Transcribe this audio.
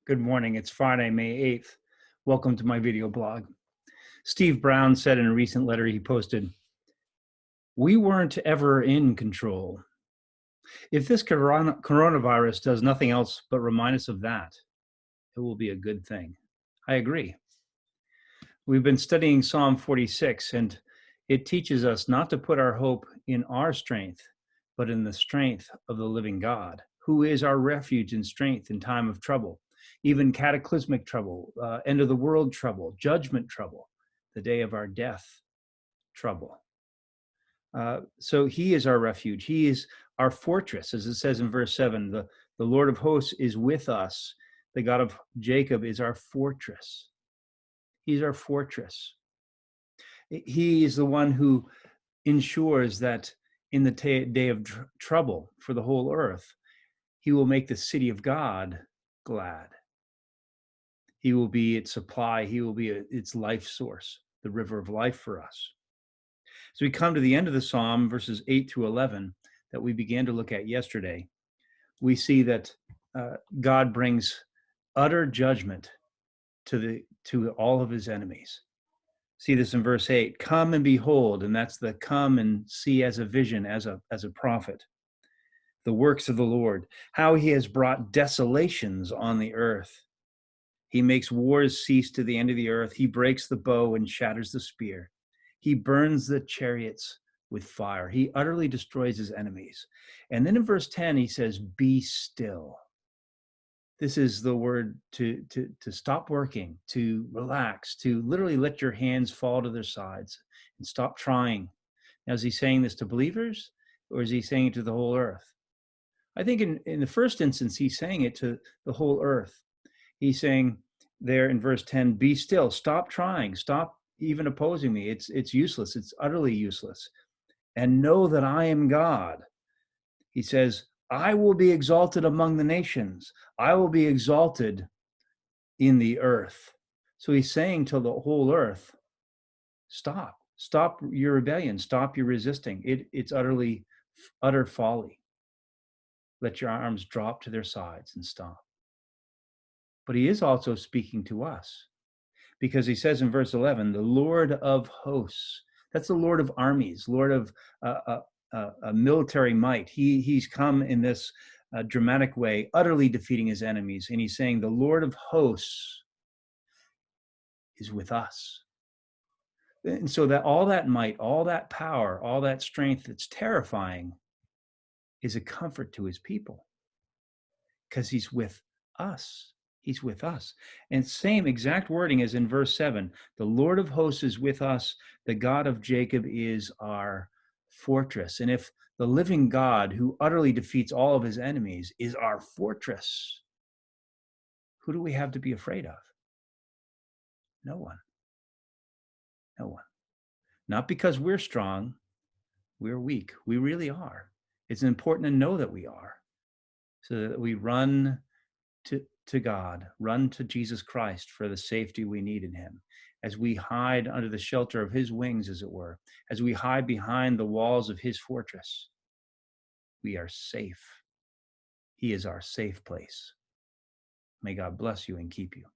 Good morning. It's Friday, May 8th. Welcome to my video blog. Steve Brown said in a recent letter he posted, "We weren't ever in control. If this coronavirus does nothing else but remind us of that, it will be a good thing." I agree. We've been studying Psalm 46, and it teaches us not to put our hope in our strength, but in the strength of the living God, who is our refuge and strength in time of trouble, even cataclysmic trouble, end of the world trouble, judgment trouble, the day of our death trouble. So he is our refuge. He is our fortress, as it says in verse 7. The Lord of hosts is with us. The God of Jacob is our fortress. He's our fortress. He is the one who ensures that in the day of trouble for the whole earth, he will make the city of God glad. He will be its supply. He will be its life source, the river of life for us. So we come to the end of the Psalm, verses 8 through 11, that we began to look at yesterday. We see that God brings utter judgment to all of his enemies. See this in verse 8, "Come and behold," and that's the come and see as a vision, as a prophet, "the works of the Lord, how he has brought desolations on the earth. He makes wars cease to the end of the earth. He breaks the bow and shatters the spear. He burns the chariots with fire. He utterly destroys his enemies." And then in verse 10, he says, "Be still." This is the word to stop working, to relax, to literally let your hands fall to their sides and stop trying. Now, is he saying this to believers, or is he saying it to the whole earth? I think in the first instance, he's saying it to the whole earth. He's saying there in verse 10, "Be still, stop trying, stop even opposing me. It's useless, it's utterly useless. And know that I am God." He says, "I will be exalted among the nations. I will be exalted in the earth." So he's saying to the whole earth, stop your rebellion, stop your resisting. It's utter folly. Let your arms drop to their sides and stop. But he is also speaking to us, because he says in verse 11, "The Lord of hosts." That's the Lord of armies, Lord of military might. He's come in this dramatic way, utterly defeating his enemies. And he's saying, the Lord of hosts is with us. And so that all that might, all that power, all that strength that's terrifying is a comfort to his people, because he's with us. He's with us. And same exact wording as in verse 7. The Lord of hosts is with us. The God of Jacob is our fortress. And if the living God, who utterly defeats all of his enemies, is our fortress, who do we have to be afraid of? No one. No one. Not because we're strong, we're weak. We really are. It's important to know that we are, so that we run to God, run to Jesus Christ for the safety we need in him. As we hide under the shelter of his wings, as it were, as we hide behind the walls of his fortress, we are safe. He is our safe place. May God bless you and keep you.